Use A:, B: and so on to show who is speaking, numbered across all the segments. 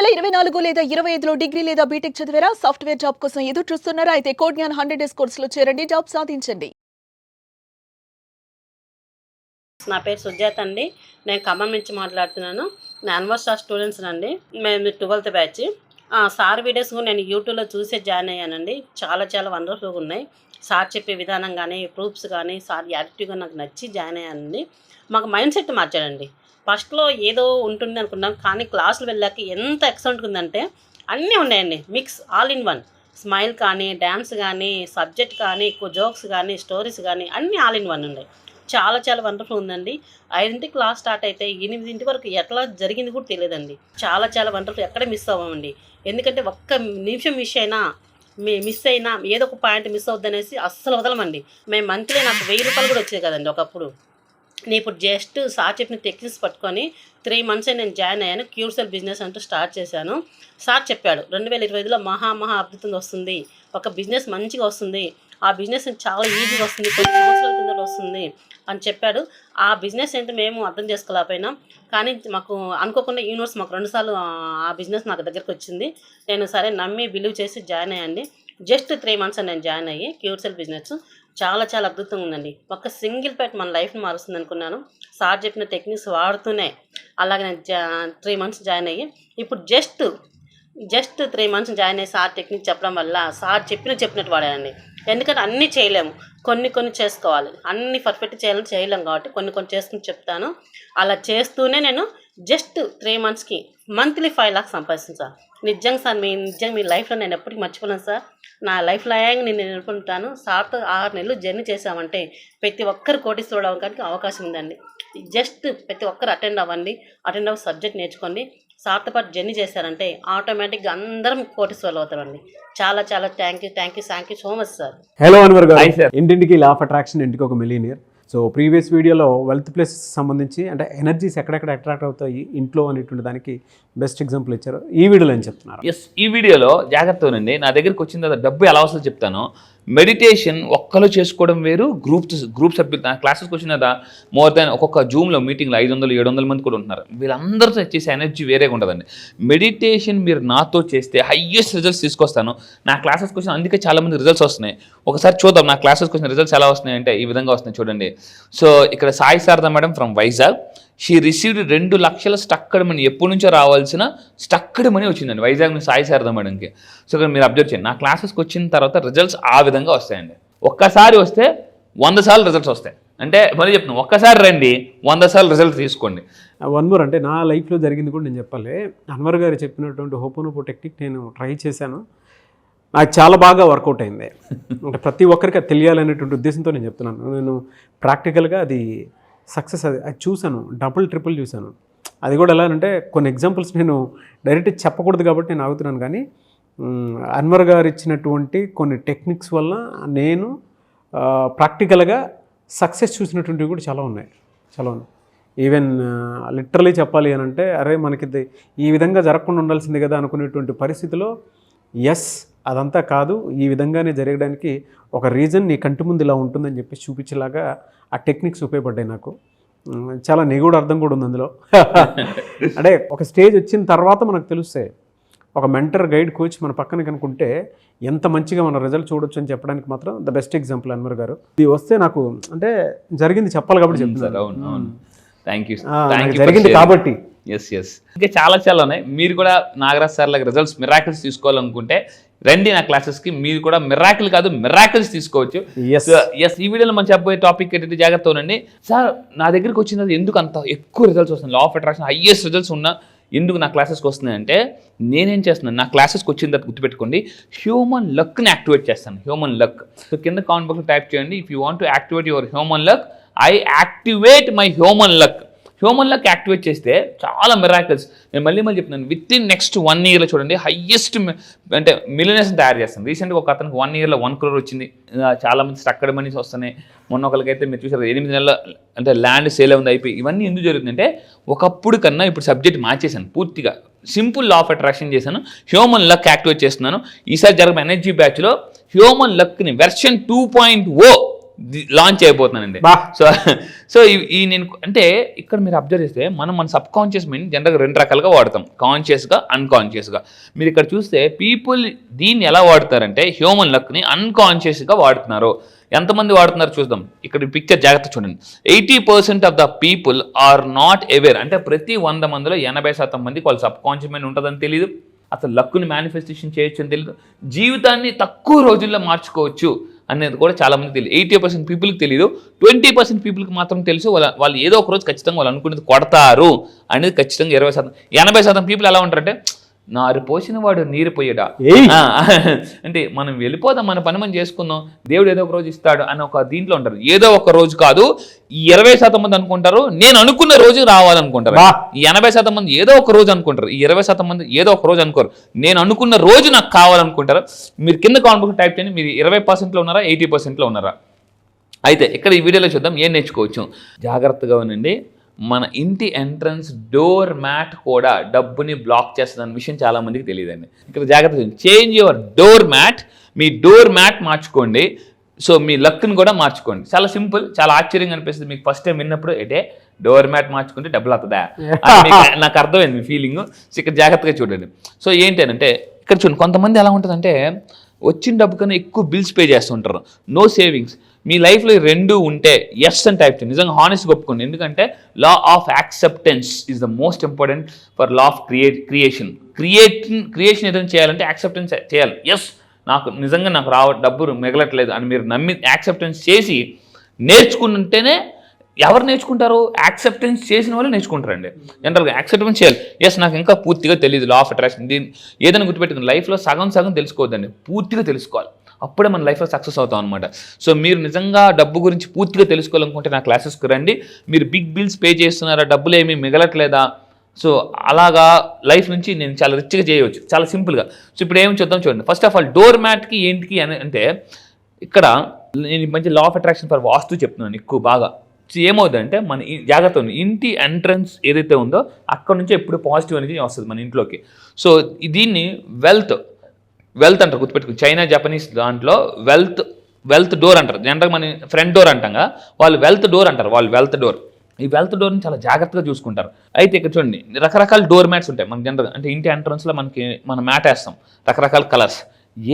A: 2024 లేదా 25లో డిగ్రీ లేదా బీటెక్ చదివారా? సాఫ్ట్వేర్ జాబ్ కోసం ఎదురు చూస్తున్నారా? అయితే కోడ్ జ్ఞాన్ 100 డేస్ కోర్సులో చేరండి, జాబ్ సాధించండి.
B: నా పేరు సుజాత అండి. నేను ఖమ్మం నుంచి మాట్లాడుతున్నాను. నేను అన్వర్ స్టార్ స్టూడెంట్స్ అండి. మేము 12th బ్యాచ్. సార్ వీడియోస్ కూడా నేను యూట్యూబ్లో చూసే జాయిన్ అయ్యానండి. చాలా వండర్ఫుల్గా ఉన్నాయి. సార్ చెప్పే విధానం కానీ, ప్రూఫ్స్ కానీ, సార్ యాక్టివ్గా నాకు నచ్చి జాయిన్ అయ్యానండి. మాకు మైండ్ సెట్ మార్చాడండి. ఫస్ట్లో ఏదో ఉంటుంది అనుకున్నాం, కానీ క్లాసులు వెళ్ళాక ఎంత ఎక్సలెంట్గా ఉందంటే అన్నీ ఉన్నాయండి. Mix all in one. Smile కానీ, డ్యాన్స్ కానీ, సబ్జెక్ట్ కానీ, జోక్స్ కానీ, స్టోరీస్ కానీ అన్నీ ఆల్ ఇన్ వన్ ఉన్నాయి. చాలా వండర్ఫుల్ ఉందండి. 5ంటికి క్లాస్ స్టార్ట్ అయితే 8 వరకు ఎట్లా జరిగింది కూడా తెలియదండి. చాలా వండర్ఫుల్. ఎక్కడ మిస్ అవ్వమండి. ఎందుకంటే ఒక్క నిమిషం మిస్ అయినా ఏదో ఒక పాయింట్ మిస్ అవుద్దనేసి అస్సలు వదలమండి. మేము మంత్లీ నాకు 1000 రూపాయలు కూడా వచ్చేది కదండి ఒకప్పుడు. నేను ఇప్పుడు జస్ట్ సార్ చెప్పిన టెక్నిక్స్ పట్టుకొని 3 months నేను జాయిన్ అయ్యాను. క్యూర్సెల్ బిజినెస్ అంటూ స్టార్ట్ చేశాను. సార్ చెప్పాడు 2025లో మహా అద్భుతంగా వస్తుంది, ఒక బిజినెస్ మంచిగా వస్తుంది, ఆ బిజినెస్ చాలా ఈజీగా వస్తుంది, కొన్ని సంవత్సరాల కింద వస్తుంది అని చెప్పాడు. ఆ బిజినెస్ ఏంటో మేము అర్థం చేసుకోలేకపోయినాం. కానీ మాకు అనుకోకుండా యూనివర్స్ మాకు 2 సార్లు ఆ బిజినెస్ నాకు దగ్గరికి వచ్చింది. నేను సరే నమ్మి బిలీవ్ చేసి జాయిన్ అయ్యండి. జస్ట్ 3 months నేను జాయిన్ అయ్యి క్యూర్సెల్ బిజినెస్ చాలా అద్భుతంగా ఉందండి. ఒక సింగిల్ ప్యాట్ మన లైఫ్ని మారుస్తుంది అనుకున్నాను. సార్ చెప్పిన టెక్నిక్స్ వాడుతూనే అలాగే నేను 3 months జాయిన్ అయ్యి ఇప్పుడు జస్ట్ 3 months జాయిన్ అయ్యి సార్ టెక్నిక్ చెప్పడం వల్ల సార్ చెప్పినట్టు వాడానండి. ఎందుకంటే అన్నీ చేయలేము, కొన్ని చేసుకోవాలి. అన్నీ పర్ఫెక్ట్ చేయలేము కాబట్టి కొన్ని చేసుకుని చెప్తాను. అలా చేస్తూనే నేను జస్ట్ 3 monthsకి మంత్లీ 5 lakhs సంపాదిస్తాను సార్. నిజంగా సార్ మీ లైఫ్లో నేను ఎప్పటికీ మర్చిపోలేను సార్. నా లైఫ్ లాంగ్ నేను నేర్పుకుంటాను. సార్తో 6 నెలలు జర్నీ చేసామంటే ప్రతి ఒక్కరు కోటీశ్వరుడు అవ్వడానికి అవకాశం ఉందండి. జస్ట్ ప్రతి ఒక్కరు అటెండ్ అవ్వండి, సబ్జెక్ట్ నేర్చుకోండి. సార్తో పాటు జర్నీ చేశారంటే ఆటోమేటిక్గా అందరం కోటీశ్వరులు అవుతారండి. చాలా thank you so much sir.
C: Hello Anwar గారు. ఇంటింటికి లా ఆఫ్ అట్రాక్షన్, ఇంటికి ఒక మిలియనియర్. సో ప్రీవియస్ వీడియోలో వెల్త్ ప్లేసెస్ సంబంధించి అంటే ఎనర్జీస్ ఎక్కడెక్కడ అట్రాక్ట్ అవుతాయి ఇంట్లో అనేటువంటి దానికి బెస్ట్ ఎగ్జాంపుల్ ఇచ్చారు. ఈ వీడియోలో ఏం చెప్తున్నారు?
D: ఈ వీడియోలో జాగ్రత్తగానండి. నా దగ్గరికి వచ్చిన తర్వాత డబ్బు ఎలా వస్తుందో చెప్తాను. మెడిటేషన్ ఒక్కలో చేసుకోవడం వేరు, గ్రూప్ సభ్యులు నా క్లాసెస్కి వచ్చిన మోర్ దాన్ ఒక్కొక్క జూమ్లో మీటింగ్లో 500-700 మంది కూడా ఉంటున్నారు. వీళ్ళందరితో చేసే ఎనర్జీ వేరేగా ఉండదండి. మెడిటేషన్ మీరు నాతో చేస్తే హయ్యెస్ట్ రిజల్ట్స్ తీసుకొస్తాను. నా క్లాసెస్కి వచ్చిన అందుకే చాలామంది రిజల్ట్స్ వస్తున్నాయి. ఒకసారి చూద్దాం నా క్లాసెస్కి వచ్చిన రిజల్ట్స్ ఎలా వస్తున్నాయి అంటే ఈ విధంగా వస్తున్నాయి చూడండి. సో ఇక్కడ Sai Sharada madam from Vizag, she received 2 లక్షల స్టక్కడ్ మనీ. ఎప్పటి నుంచో రావాల్సిన స్టక్కడ్ మనీ వచ్చిందండి వైజాగ్ నుంచి సాయి శారదా మేడంకి. సో ఇక్కడ మీరు అబ్జర్వ్ చేయండి, నా క్లాసెస్కి వచ్చిన తర్వాత రిజల్ట్స్ ఆ విధంగా వస్తాయండి. ఒక్కసారి వస్తే 100 సార్లు రిజల్ట్స్ వస్తాయి. అంటే మళ్ళీ చెప్తున్నాను, ఒక్కసారి రండి 100 సార్లు రిజల్ట్ తీసుకోండి.
C: వన్ మోర్ అంటే నా లైఫ్లో జరిగింది కూడా నేను చెప్పాలి. అన్వర్ గారు చెప్పినటువంటి హోపోనోపో టెక్నిక్ నేను ట్రై చేశాను. నాకు చాలా బాగా వర్కౌట్ అయింది. అంటే ప్రతి ఒక్కరికి అది తెలియాలనేటువంటి ఉద్దేశంతో నేను చెప్తున్నాను. నేను ప్రాక్టికల్గా అది సక్సెస్ అది చూశాను, డబుల్ ట్రిపుల్ చూశాను. అది కూడా ఎలా అంటే కొన్ని ఎగ్జాంపుల్స్ నేను డైరెక్ట్ చెప్పకూడదు కాబట్టి నేను ఆగుతున్నాను. కానీ అన్వర్ గారు ఇచ్చినటువంటి కొన్ని టెక్నిక్స్ వల్ల నేను ప్రాక్టికల్గా సక్సెస్ చూసినటువంటివి కూడా చాలా ఉన్నాయి. ఈవెన్ లిటరలీ చెప్పాలి అని అంటే అరే మనకి ఈ విధంగా జరగకుండా ఉండాల్సింది కదా అనుకునేటువంటి పరిస్థితిలో ఎస్ అదంతా కాదు, ఈ విధంగానే జరగడానికి ఒక రీజన్ నీ కంటి ముందు ఇలా ఉంటుందని చెప్పి చూపించేలాగా ఆ టెక్నిక్స్ ఉపయోగపడ్డాయి నాకు. చాలా నిగూఢ అర్థం కూడా ఉంది అందులో. అంటే ఒక స్టేజ్ వచ్చిన తర్వాత మనకు తెలుస్తాయి. ఒక మెంటర్ గైడ్ కోచ్ మన పక్కన కనుకుంటే ఎంత మంచిగా మన రిజల్ట్ చూడొచ్చు అని చెప్పడానికి మాత్రం ద బెస్ట్ ఎగ్జాంపుల్ అన్వర్ గారు. ఇది వస్తే నాకు అంటే జరిగింది చెప్పాలి కాబట్టి చెప్తున్నాను. జరిగింది కాబట్టి
D: ఎస్ ఇంకా చాలా ఉన్నాయి. మీరు కూడా నాగరాజ్ సార్ లాగా రిజల్ట్స్ మిరాకిల్స్ తీసుకోవాలనుకుంటే రండి నా క్లాసెస్కి. మీరు కూడా మిరాకిల్ కాదు మిరాకిల్స్ తీసుకోవచ్చు. ఈ వీడియోలో మనం చెప్పబోయే టాపిక్ ఏంటంటే జాగ్రత్త ఉండండి. సార్ నా దగ్గరికి వచ్చిన ఎందుకు అంత ఎక్కువ రిజల్ట్స్ వస్తుంది, law of attraction highest results ఉన్నా ఎందుకు నా క్లాసెస్కి వస్తున్నాయంటే నేనేం చేస్తున్నాను, నా క్లాసెస్కి వచ్చిన తర్వాత గుర్తుపెట్టుకోండి, హ్యూమన్ లక్ని యాక్టివేట్ చేస్తాను. Human luck. సో కింద కామెంట్ బాక్స్లో టైప్ చేయండి, if you want to activate your human luck, I activate my human luck. Human luck activate చేస్తే చాలా మిరాకిల్స్. నేను మళ్ళీ చెప్తున్నాను, విత్ ఇన్ నెక్స్ట్ 1 yearలో చూడండి హయ్యెస్ట్ అంటే మిలియనర్స్ని తయారు చేస్తాను. రీసెంట్గా ఒక అతనికి 1 yearలో 1 crore వచ్చింది. చాలామంది స్టక్కడ్ మనీస్ వస్తున్నాయి. మొన్న ఒకరికైతే మీరు చూసారు 8 నెలల అంటే ల్యాండ్ సేల్ ఉంది అయిపోయి. ఇవన్నీ ఎందుకు జరుగుతుందంటే ఒకప్పుడు కన్నా ఇప్పుడు సబ్జెక్ట్ మార్చేశాను పూర్తిగా. సింపుల్ లా ఆఫ్ అట్రాక్షన్ చేశాను, హ్యూమన్ లక్ యాక్టివేట్ చేస్తున్నాను. ఈసారి జరిగిన ఎనర్జీ బ్యాచ్లో హ్యూమన్ లక్ని వెర్షన్ 2.0 లాంచ్ అయిపోతున్నానండి.
C: బా.
D: సో ఈ నేను అంటే ఇక్కడ మీరు అబ్జర్వ్ చేస్తే మన సబ్ కాన్షియస్ మైండ్ జనరల్గా 2 రకాలుగా వాడతాం, కాన్షియస్గా అన్కాన్షియస్గా. మీరు ఇక్కడ చూస్తే పీపుల్ దీన్ని ఎలా వాడతారంటే హ్యూమన్ లక్ని అన్కాన్షియస్గా వాడుతున్నారు. ఎంతమంది వాడుతున్నారు చూద్దాం. ఇక్కడ పిక్చర్ జాగ్రత్త చూడండి. 80% of the people are not aware. అంటే ప్రతి 100 మందిలో 80% మందికి వాళ్ళ సబ్ కాన్షియస్ మైండ్ ఉంటుందని తెలియదు, అసలు లక్కుని మేనిఫెస్టేషన్ చేయొచ్చు అని తెలియదు, జీవితాన్ని తక్కువ రోజుల్లో మార్చుకోవచ్చు అనేది కూడా చాలా మంది తెలియదు. 80% పీపుల్కి తెలియదు, 20% పీపుల్కి మాత్రం తెలుసు. వాళ్ళు ఏదో ఒక రోజు ఖచ్చితంగా వాళ్ళు అనుకునేది కొడతారు అనేది ఖచ్చితంగా 20%. 80% పీపుల్ ఎలా ఉంటారంటే నారు పోసిన వాడు నీరు పోయడా, అంటే మనం వెళ్ళిపోదాం, మన పని మనం చేసుకుందాం, దేవుడు ఏదో ఒక రోజు ఇస్తాడు అని ఒక దీంట్లో ఉంటారు. ఏదో ఒక రోజు కాదు, ఈ 20% మంది అనుకుంటారు నేను అనుకున్న రోజు రావాలనుకుంటారు. ఈ 80% మంది ఏదో ఒక రోజు అనుకుంటారు, ఈ 20% మంది ఏదో ఒక రోజు అనుకోరు, నేను అనుకున్న రోజు నాకు కావాలనుకుంటారు. మీరు కింద కామెంట్ టైప్ చేయండి, మీరు 20%లో ఉన్నారా 80%లో ఉన్నారా? అయితే ఇక్కడ ఈ వీడియోలో చూద్దాం ఏం నేర్చుకోవచ్చు. జాగ్రత్తగా ఉండండి. మన ఇంటి ఎంట్రన్స్ డోర్ మ్యాట్ కూడా డబ్బుని బ్లాక్ చేస్తుంది అన్న విషయం చాలా మందికి తెలియదండి. ఇక్కడ జాగ్రత్త, చేంజ్ యువర్ డోర్ మ్యాట్. మీ డోర్ మ్యాట్ మార్చుకోండి, సో మీ లక్ని కూడా మార్చుకోండి. చాలా సింపుల్, చాలా ఆశ్చర్యంగా అనిపిస్తుంది మీకు ఫస్ట్ టైం విన్నప్పుడు. అంటే డోర్ మ్యాట్ మార్చుకుంటే డబ్బులు అవుతుందా నాకు అర్థమైంది మీ ఫీలింగ్. సో ఇక్కడ జాగ్రత్తగా చూడండి. సో ఏంటంటే ఇక్కడ చూడండి, కొంతమంది ఎలా ఉంటుందంటే వచ్చిన డబ్బు కన్నా ఎక్కువ బిల్స్ పే చేస్తుంటారు, నో సేవింగ్స్. మీ లైఫ్లో 2 ఉంటే ఎస్ అని టైప్ చేయండి. నిజంగా హానెస్ట్గా ఒప్పుకోండి. ఎందుకంటే law of acceptance is the most important for law of creation ఏదైనా చేయాలంటే యాక్సెప్టెన్స్ చేయాలి. ఎస్ నిజంగా నాకు డబ్బు మిగలట్లేదు అని మీరు నమ్మి యాక్సెప్టెన్స్ చేసి నేర్చుకుంటేనే. ఎవరు నేర్చుకుంటారు? యాక్సెప్టెన్స్ చేసిన వాళ్ళు నేర్చుకుంటారండి. జనరల్గా యాక్సెప్టెన్స్ చేయాలి. ఎస్ నాకు ఇంకా పూర్తిగా తెలియదు లా ఆఫ్ అట్రాక్షన్, దీన్ని ఏదైనా గుర్తుపెట్టుకుని లైఫ్లో సగం తెలుసుకోవద్దండి, పూర్తిగా తెలుసుకోవాలి. అప్పుడే మన లైఫ్లో సక్సెస్ అవుతాం అనమాట. సో మీరు నిజంగా డబ్బు గురించి పూర్తిగా తెలుసుకోవాలనుకుంటే నా క్లాసెస్కి రండి. మీరు బిగ్ బిల్స్ పే చేస్తున్నారా, డబ్బులు ఏమీ మిగలట్లేదా, సో అలాగా లైఫ్ నుంచి నేను చాలా రిచ్గా చేయవచ్చు, చాలా సింపుల్గా. సో ఇప్పుడు ఏమి చూద్దాం చూడండి. ఫస్ట్ ఆఫ్ ఆల్ డోర్ మ్యాట్కి ఏంటికి అని అంటే ఇక్కడ నేను మంచి లా ఆఫ్ అట్రాక్షన్ ఫర్ వాస్తు చెప్తున్నాను ఎక్కువ బాగా. సో ఏమవుతుందంటే మన జాగ్రత్త ఉంది, ఇంటి ఎంట్రన్స్ ఏదైతే ఉందో అక్కడ నుంచి ఎప్పుడు పాజిటివ్ అనేది వస్తుంది మన ఇంట్లోకి. సో దీన్ని వెల్త్ అంటారు, గుర్తుపెట్టుకుని. చైనా జపనీస్ దాంట్లో వెల్త్ డోర్ అంటారు. జనరల్గా మన ఫ్రంట్ డోర్ అంటాగా, వాళ్ళు వెల్త్ డోర్ అంటారు. వాళ్ళు వెల్త్ డోర్, ఈ వెల్త్ డోర్ని చాలా జాగ్రత్తగా చూసుకుంటారు. అయితే ఇక్కడ చూడండి, రకరకాల డోర్ మ్యాట్స్ ఉంటాయి మన జనరల్గా. అంటే ఇంటి ఎంట్రన్స్లో మనం మ్యాట్ వేస్తాం, రకరకాల కలర్స్.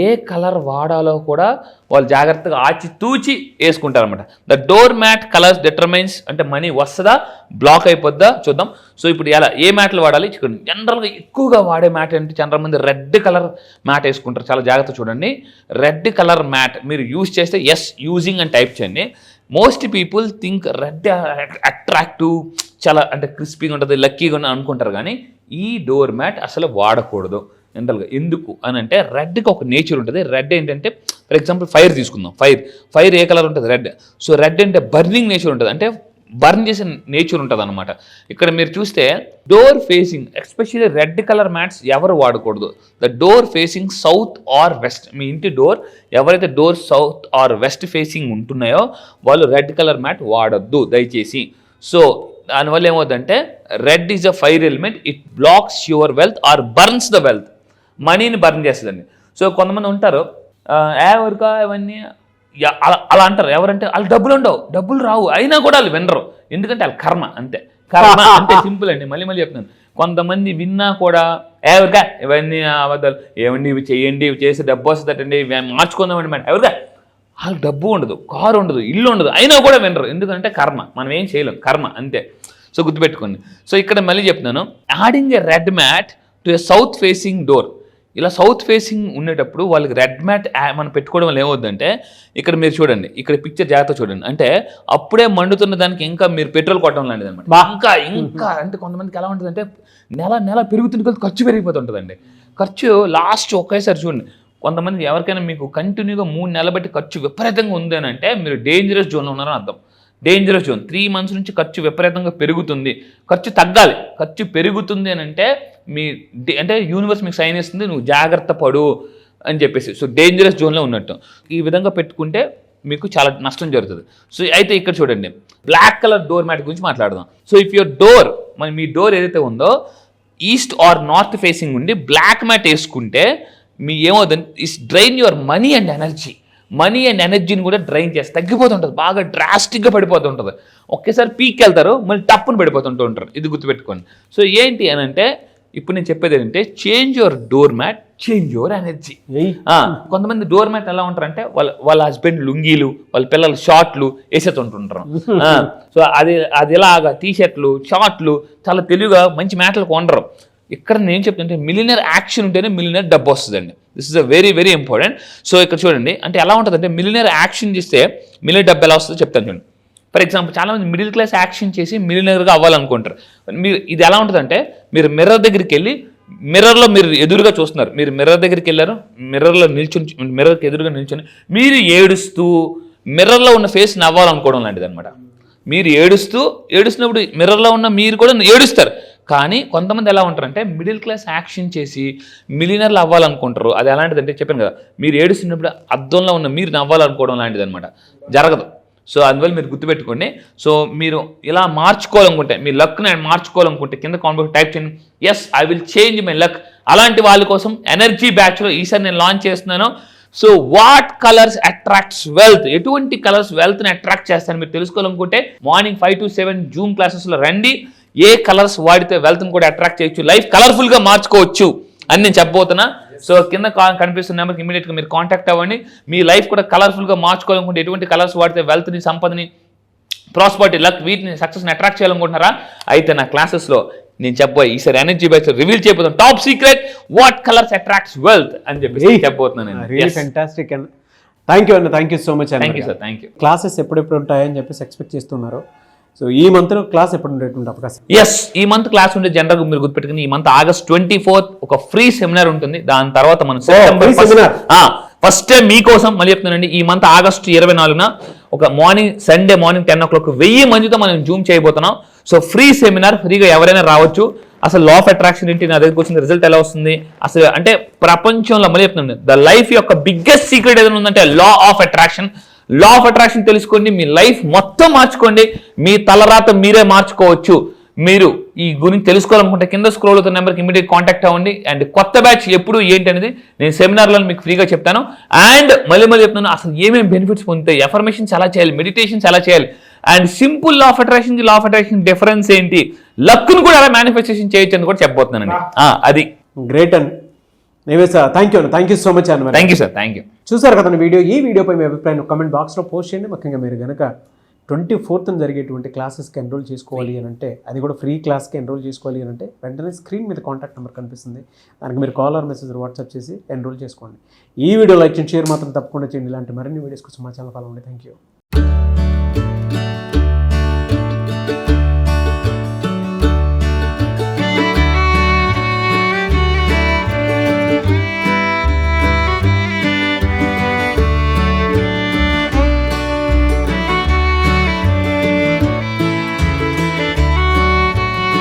D: ఏ కలర్ వాడాలో కూడా వాళ్ళు జాగ్రత్తగా ఆచితూచి వేసుకుంటారు అనమాట. The door mat colours determines, అంటే మనీ వస్తుందా బ్లాక్ అయిపోద్దా చూద్దాం. సో ఇప్పుడు ఏ మ్యాట్లు వాడాలి? జనరల్గా ఎక్కువగా వాడే మ్యాట్ అంటే చాలా మంది రెడ్ కలర్ మ్యాట్ వేసుకుంటారు. చాలా జాగ్రత్త చూడండి. రెడ్ కలర్ మ్యాట్ మీరు యూజ్ చేస్తే ఎస్ యూజింగ్ అని టైప్ చేయండి. Most people think red attractive, చాలా అంటే క్రిస్పీగా ఉంటుంది, లక్కీగా అనుకుంటారు. కానీ ఈ డోర్ మ్యాట్ అసలు వాడకూడదు జనరల్గా. ఎందుకు అని అంటే రెడ్కి ఒక నేచర్ ఉంటుంది. రెడ్ ఏంటంటే ఫర్ ఎగ్జాంపుల్ ఫైర్ తీసుకుందాం. ఫైర్ ఏ కలర్ ఉంటుంది? రెడ్. సో రెడ్ అంటే బర్నింగ్ నేచర్ ఉంటుంది, అంటే బర్న్ చేసే నేచర్ ఉంటుంది అనమాట. ఇక్కడ మీరు చూస్తే door facing, especially red colour mats ఎవరు వాడకూడదు. The door facing south or west. మీ ఇంటి డోర్ ఎవరైతే door south or west facing ఉంటున్నాయో వాళ్ళు రెడ్ కలర్ మ్యాట్ వాడొద్దు దయచేసి. సో దానివల్ల ఏమవుతుందంటే red is a fire element, it blocks your wealth or burns the wealth, మనీని బర్న్ చేస్తుందండి. సో కొంతమంది ఉంటారు ఎవరికా ఇవన్నీ అలా అంటారు. ఎవరంటే వాళ్ళు డబ్బులు రావు అయినా కూడా వాళ్ళు వినరు, ఎందుకంటే వాళ్ళ కర్మ అంతే. కర్మ అంటే సింపుల్ అండి. మళ్ళీ చెప్తున్నాను, కొంతమంది విన్నా కూడా ఎవరికా ఇవన్నీ అబద్ధాలు, ఏమండి ఇవి చేయండి, ఇవి చేసి డబ్బు వస్తుందటండి, మార్చుకుందామండి మేడం. ఎవరికా వాళ్ళకి డబ్బు ఉండదు, కారు ఉండదు, ఇల్లు ఉండదు, అయినా కూడా వినరు, ఎందుకంటే కర్మ. మనం ఏం చేయలేం, కర్మ అంతే. సో గుర్తుపెట్టుకోండి. సో ఇక్కడ మళ్ళీ చెప్తున్నాను, adding A red matte to A south facing door. ఇలా సౌత్ ఫేసింగ్ ఉండేటప్పుడు వాళ్ళకి రెడ్ మ్యాట్ మనం పెట్టుకోవడం వల్ల ఏమవుతుందంటే ఇక్కడ మీరు చూడండి, ఇక్కడ పిక్చర్ జాగ్రత్త చూడండి. అంటే అప్పుడే మండుతున్న దానికి ఇంకా మీరు పెట్రోల్ కొట్టడం లాంటిది అనమాట. ఇంకా అంటే కొంతమందికి ఎలా ఉంటుందంటే నెల పెరుగుతుంటే ఖర్చు పెరిగిపోతుంటుందండి. ఖర్చు లాస్ట్ ఒకేసారి చూడండి. కొంతమంది ఎవరికైనా మీకు కంటిన్యూగా 3 నెలలు బట్టి ఖర్చు విపరీతంగా ఉంది అని అంటే మీరు డేంజరస్ జోన్లో ఉన్నారని అర్థం. Dangerous zone. 3 months నుంచి ఖర్చు విపరీతంగా పెరుగుతుంది, ఖర్చు తగ్గాలి. ఖర్చు పెరుగుతుంది అని అంటే అంటే యూనివర్స్ మీకు సైన్ ఇస్తుంది, నువ్వు జాగ్రత్త పడు అని చెప్పేసి. సో డేంజరస్ జోన్లో ఉన్నట్టు. ఈ విధంగా పెట్టుకుంటే మీకు చాలా నష్టం జరుగుతుంది. సో అయితే ఇక్కడ చూడండి, బ్లాక్ కలర్ డోర్ మ్యాట్ గురించి మాట్లాడదాం. So if your door, me door ఏదైతే ఉందో ఈస్ట్ ఆర్ నార్త్ ఫేసింగ్ ఉండి బ్లాక్ మ్యాట్ వేసుకుంటే మీ ఏమవుతుంది, is drain your money and energy. Money and ఎనర్జీని కూడా డ్రైన్ చేసి తగ్గిపోతుంటుంది, బాగా డ్రాస్టిక్గా పడిపోతుంటుంది. ఒకేసారి పీక్ వెళ్తారు, మళ్ళీ టప్పును పడిపోతుంటూ ఉంటారు. ఇది గుర్తుపెట్టుకోండి. సో ఏంటి అని అంటే ఇప్పుడు నేను చెప్పేది ఏంటంటే change your door mat, change your energy. కొంతమంది డోర్ మ్యాట్ ఎలా ఉంటారంటే వాళ్ళ హస్బెండ్ లుంగీలు, వాళ్ళ పిల్లలు షార్ట్లు వేసేస్తుంటుంటారు. సో అది ఇలాగా టీషర్ట్లు షార్ట్లు చాలా తెలివిగా మంచి మ్యాట్లు కొనరు. ఇక్కడ నేను చెప్తుంటే మిలియనర్ యాక్షన్ ఉంటేనే మిలియనర్ డబ్బు వస్తుందండి. This is a very very important. So ఇక్కడ చూడండి, అంటే ఎలా ఉంటుందంటే మిలియనర్ యాక్షన్ చేస్తే మిలియనర్ డబ్బు ఎలా వస్తుందో చెప్తాను చూడండి. ఫర్ ఎగ్జాంపుల్ చాలామంది మిడిల్ క్లాస్ యాక్షన్ చేసి మిలియనర్గా అవ్వాలనుకుంటారు. మీరు ఇది ఎలా ఉంటుందంటే మీరు మిర్రర్ దగ్గరికి వెళ్ళి మిర్రర్లో మీరు ఎదురుగా చూస్తున్నారు, మీరు మిర్రర్ దగ్గరికి వెళ్ళారు, మిర్రర్లో మిర్రర్కి ఎదురుగా నిల్చొని మీరు ఏడుస్తూ మిర్రర్లో ఉన్న ఫేస్ నవ్వాలనుకోవడం లాంటిది అనమాట. మీరు ఏడుస్తున్నప్పుడు మిర్రర్లో ఉన్న మీరు కూడా ఏడుస్తారు. కానీ కొంతమంది ఎలా ఉంటారంటే మిడిల్ క్లాస్ యాక్షన్ చేసి మిలియనర్లు అవ్వాలనుకుంటారు. అది ఎలాంటిదంటే చెప్పాను కదా, మీరు ఏడుస్తున్నప్పుడు అద్దంలో ఉన్న మీరు నవ్వాలనుకోవడం లాంటిది అనమాట, జరగదు. సో అందువల్ల మీరు గుర్తుపెట్టుకోండి. సో మీరు ఇలా మార్చుకోవాలనుకుంటే, మీ లక్ని మార్చుకోవాలనుకుంటే కింద కామెంట్ టైప్ చేయండి, yes I will change my luck. అలాంటి వాళ్ళ కోసం ఎనర్జీ బ్యాచ్లో ఈసారి నేను లాంచ్ చేస్తున్నాను. So what colours attracts wealth, ఎటువంటి కలర్స్ వెల్త్ని అట్రాక్ట్ చేస్తాను మీరు తెలుసుకోవాలనుకుంటే మార్నింగ్ 5 to 7 జూమ్ క్లాసెస్లో రండి. ఏ కలర్స్ వాడితే వెల్త్ని కూడా అట్రాక్ట్ చేయొచ్చు, లైఫ్ కలర్ఫుల్గా మార్చుకోవచ్చు అని నేను చెప్పబోతున్నా. సో కింద కనిపిస్తున్న నెంబర్కి ఇమీడియట్గా మీరు కాంటాక్ట్ అవ్వండి. మీ లైఫ్ కూడా కలర్ఫుల్గా మార్చుకోవాలనుకుంటే, ఎటువంటి కలర్స్ వాడితే వెల్త్ని, సంపదని, ప్రాస్పరిటీ, లక్ వీటిని సక్సెస్ని అట్రాక్ట్ చేయాలనుకుంటున్నారా? అయితే నా క్లాసెస్లో నేను చెప్పబోయే ఈసారి ఎనర్జీ బ్యాచ్ రివీల్ చేయబోతున్నాను top secret what colours attracts wealth అని చెప్పి చెప్పబోతున్నాను.
C: ఫ్యాంటాస్టిక్ అండ్ థ్యాంక్ యూ అన్న, thank you so much.
D: Thank you sir, thank you.
C: Classes ఎప్పుడెప్పుడు ఉంటాయని చెప్పేసి ఎక్స్పెక్ట్ చేస్తున్నారు. సో ఈ మంత్లో క్లాస్ ఎప్పుడు ఉండేటువంటి అవకాశం?
D: ఎస్, ఈ మంత్ క్లాస్ ఉండే జనరల్గా మీరు గుర్తుపెట్టుకుని ఈ మంత్ August 24th ఒక ఫ్రీ సెమినార్ ఉంటుంది. దాని తర్వాత మనం ఫస్ట్ టైం మీకోసం మళ్ళీ చెప్తున్నానండి, ఈ మంత్ August 24న ఒక సండే మార్నింగ్ 10 o'clock 1000 మందితో మనం జూమ్ చేయబోతున్నాం. సో ఫ్రీ సెమినార్, ఫ్రీగా ఎవరైనా రావచ్చు. అసలు లా ఆఫ్ అట్రాక్షన్ ఏంటి, నా దగ్గరకు వచ్చిన రిజల్ట్ ఎలా వస్తుంది, అసలు అంటే ప్రపంచంలో మళ్ళీ చెప్తున్నాను ద లైఫ్ యొక్క బిగ్గెస్ట్ సీక్రెట్ ఏదైనా ఉందంటే law of attraction. Law of attraction తెలుసుకోండి, మీ లైఫ్ మొత్తం మార్చుకోండి, మీ తలరాత మీరే మార్చుకోవచ్చు. మీరు ఈ గురించి తెలుసుకోవాలనుకుంటే కింద స్క్రోల్ అవుతున్న నెంబర్కి ఇమీడియట్ కాంటాక్ట్ అవ్వండి. అండ్ కొత్త బ్యాచ్ ఎప్పుడు ఏంటి అనేది నేను సెమినార్లో మీకు ఫ్రీగా చెప్తాను. అండ్ మళ్ళీ చెప్తున్నాను అసలు ఏమేమి బెనిఫిట్స్ పొందుతాయి, ఎఫర్మేషన్స్ ఎలా చేయాలి, మెడిటేషన్స్ ఎలా చేయాలి, and simple law of attraction law of attraction difference ఏంటి, లక్ను కూడా ఎలా మేనిఫెస్టేషన్ చేయొచ్చు అని కూడా చెప్పబోతున్నానండి. అది
C: గ్రేట్ అండి. థ్యాంక్ యూ సో మచ్ అన్న.
D: Thank you sir, thank you.
C: చూసారు కదా ఈ వీడియోపై మీ అభిప్రాయం కామెంట్ బాక్స్లో పోస్ట్ చేయండి. ముఖ్యంగా మీరు కనుక 24th జరిగేటువంటి క్లాసెస్కి ఎన్రోల్ చేసుకోవాలి అని అంటే, అది కూడా ఫ్రీ క్లాస్కి ఎన్రోల్ చేసుకోవాలి అని అంటే వెంటనే స్క్రీన్ మీద కాంటాక్ట్ నెంబర్ కనిపిస్తుంది, దానికి మీరు కాల్ ఆర్ మెసేజ్ వాట్సాప్ చేసి ఎన్రోల్ చేసుకోండి. ఈ వీడియో లైక్ చేయండి, షేర్ మాత్రం తప్పకుండా చేయండి. ఇలాంటి మరిన్ని వీడియోస్ కోసం మా ఛానల్ ఫాలో అవ్వండి. Thank you.